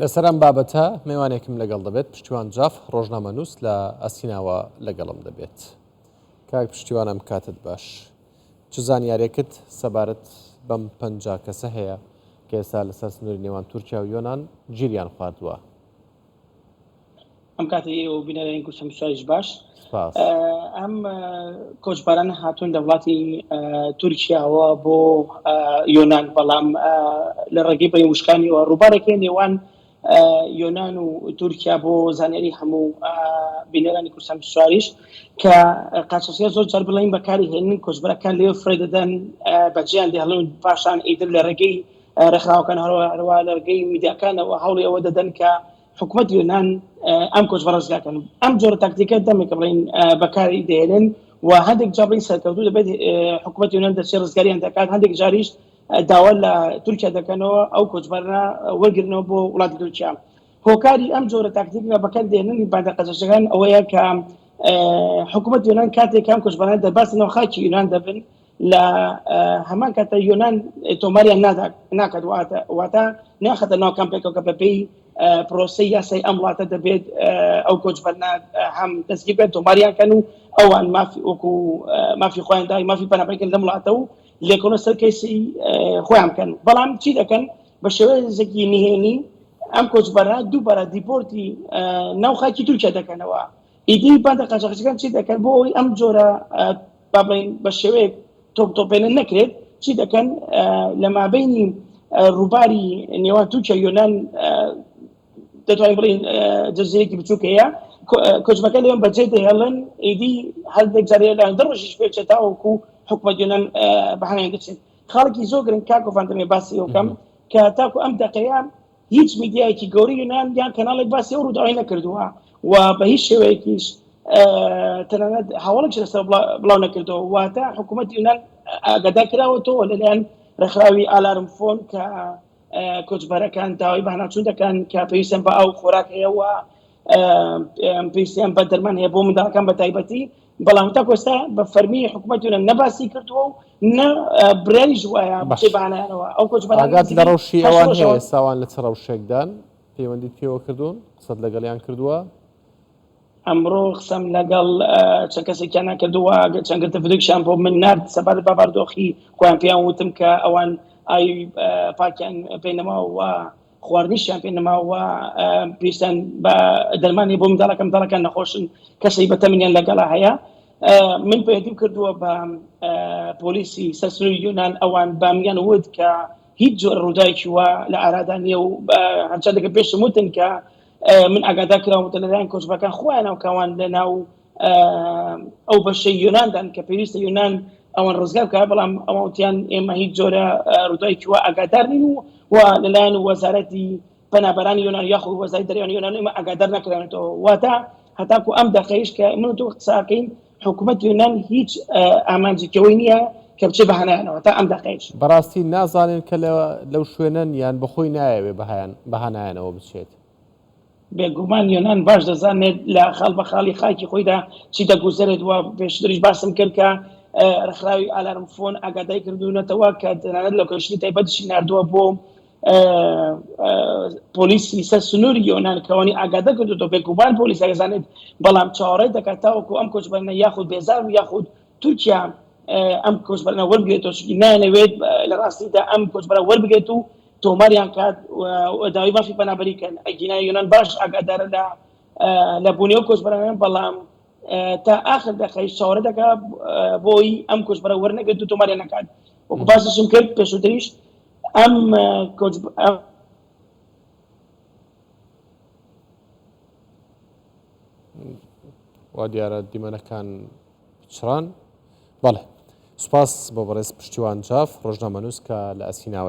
لەسەرم بابەتە میوانێکم لەگەڵ دەبێت پشتیوان جاف ڕۆژنامەنووس لە ئەسیناوە لەگەڵم دەبێت. کاک پشتیوانم کاتت باش. چ زانیاریەکت سەبارەت بەم 50 کەسە هەیە کە ئێستا لەسەر سنووری نێوان تورکیا و یۆنان گیریان خواردووە؟ ئەم کاتی ئێوە بینەرێن کوشتم سوایش باش. سپاس. ئەم کۆچبەرانە هاتوون لە وڵاتی تورکیاوە بۆ یۆنان، بەڵام لە ڕێگەی بەیوشکانیەوە ڕووبارێکی نێوان یۆنان و تورکیا بۆ زانیاری هەموو بینەرانی کوردستان سواریش کە قاچاقچیان زۆر جار بڵین بەکاری هێنن کۆچبەرەکان لێو فرێ دەدەن بەجێیان دێهڵن پاشان ئیتر لە ڕێگەی ڕێکخراوەکان هەروە لە ڕێگەی میدیاکانەوە هەوڵی ئەوە دەدەن کە حکوومەت یۆنان ئەم کۆچبەرە ڕزگارکەن. ئەم جۆرە تاکتیکە دەمێک بڵین بەکاری دێنن و هەندێک جا بڵین سەرکەوتوو دەبێت حکوومەت یۆنان دەچێت ڕزگاریان دەکات، هەندێک جاریش داوا لە تورکیا دەکەنەوە ئەو کۆچبەرانە وەرگرنەوە بۆ وڵاتی تورکیا. هۆکاری ئەم جۆرە تاکتیکە بەکار دێنن بەندە قەچەقچیەکان ئەوەیە کە حکوومەت یۆنان کاتێک ئەم کۆچبەرانە دەرباسنەوە خاکی یۆنان دەبن لە هەمان کاتە یۆنان تۆماریان ناکات، واتە ناخەتە ناو کەمپێکەوە کە بەپێی پرۆسەی یاسای ئەم وڵاتە دەبێت ئەو کۆچبەرانە هەم دەستگیر بێت تۆماریان کەن و ئەوان وەکو مافی خۆیان دای مافی پەنابەریکردن لەم وڵاتە و لێکۆڵە سەر کەیسی خۆیان بکەن. بەڵام چی دەکەن بە شێوەیەکی نهێنی ئەم کۆچبەرە دووبارە دیپۆرتی ناو خاکی تورکیا دەکەنەوە. ئیدی بەندە قاچاقچیەکان چی دەکەن بۆ ئەوی ئەم جۆرە بە شێوەیەک تۆپێنن نەکرێت، چی دەکەن لە مابەینی ڕووباری نێوان تورکیا یۆنان دەتوانین بڵین جزیرەیەکی بچووک هەیە، کۆچبەکە لێوان بەجێ دەهێڵن ئیدی هەندێک جارێ لە دەڕۆژیش پێچێت تاوەکو حکوومەت یۆنان بەهانەیان دەچێت. خاڵێکی زۆر گرنگ کاکۆفان دەمێ باسی ئەو بکەم کە تاکو ئەم دەقەیە هیچ میدیایەکی گەوری یۆنان یان کەناڵێک باسی ئەو ڕووداوی نەکردووە و بە هیچ شێوەیەکیش تەنانەت هاوڵێکی لەسەر بڵاو نەکردەوە. واتە حکوومەت یۆنان ئاگادار کراوەتەوە لەلایەن ڕێکخراوی ئالارم فۆن کە کۆچبەرەکان داوای بەهاناچوون دەکەن کە پێویستیان بە ئاو خۆراک هەیە و پێویستیان بە دەرمان هەیە بۆ منداڵەکان بە تایبەتی، بەڵام تا کۆستا بە فەرمی حکوومەت یۆنان نەباسی کردووە و نە برایش وایە بچێ بەهانایانەوە. ئەو کۆچبەران ئاگات لە ڕەوشی ئەوان هەیە ئێستاوان لە چ ڕەوشێکدان پەیوەندیت پێوە کردوون قسەت لەگەڵیان کردووە؟ ئەمڕۆ قسەم لەگەڵ چەند کەسێکیان نەکردووە، چەند گرتەفرێکشیان بۆ من نارد سەبارەت بە باردۆخی خۆیان پێیان وتم کە ئەوان ئاوی پاکیان پێ نەماوە، خواردنیشیان پێ نەماوە، پێویستیان بە دەرمانی بۆ منداڵەکان نەخۆشن، کەسێک بەتەمەنیان لەگەڵا هەیە. من پەیوەندیم کردووە بە پۆلیسی سەر سنووری یۆنان، ئەوان بامیان وت کە هیچ جۆرە ڕووداوێکی وە لە ئارادا نییە و هەرچندێکە پێشم وتن کە من ئاگادار کراوەتە لەلایەن کۆچبەکان خۆیانەوە کەوان لەناو ئەو بەشەی یۆناندان کە پێویستە یۆنان ئەوان ڕزگار بکات، بەڵام ئەوەوتیان ئێمە هیچ جۆرە ڕووداوێکی وە ئاگادار نین و لەلایەن وەزارەتی پەنابەرانی یۆنان یاخود وەزارەتی دەریانی یۆنان ئێمە ئاگادار نەکراونەتەوە. واتە هەتاکو ئەم دەقەیەش کە من و تۆ قساکەین حکوومەت یۆنان هیچ ئامانجیکەوەی نییە کە بچێ بەهانایانەوە تا ئەم دەقەیەش. بەڕاستی نازانن کە لەو شوێنەن یان بەخۆی نایەوێ بەهانایانەوە بچێت؟ بێگومان یۆنان باش دەزانێت لە خاڵ بە خاڵی خاکی خۆیدا چی دەگوزارێت و پێشتریش باسم کرد کە ڕێکخراوی ئالارم فۆن ئاگاداری کردوونەتەوە کە تەنانەت لە کەشتی تایبەتیشی ناردووە بۆ پۆلیسی سەر سنووری یۆنان کەوانی ئاگادار کردوێتەوە بێگومان پۆلیس ئەگەزانێت، بەڵام چاوەڕێی دەکات تاوەکو ئەم کۆچبەرانە یاخود بێزار و یاخود تورکیا ئەم کۆچبەرانە وەربگرێتەوە، چونکی نانەوێت لە ڕاستیدا ئەم کۆچبەرە وەربگرێت و تۆماریان کات داوای مافی پەنابەریکەن. ئەگینای یۆنان باش ئاگادارە لە بوونی ئەو کۆچبەرانە، بەڵام تا ئاخر دەقەی چاوەڕێ دەکات بۆی ئەم کۆچبەرە وەرنەگرێت و تۆماریان نەکات. وەکو باسیشم کرد پێشووتریش ئەم وا دیارە دیمەنەکان پچڕان. بەڵێ سوپاس بۆ بەڕێز پشتیوان جاف ڕۆژنامەنووس کە لە ئەسیناوە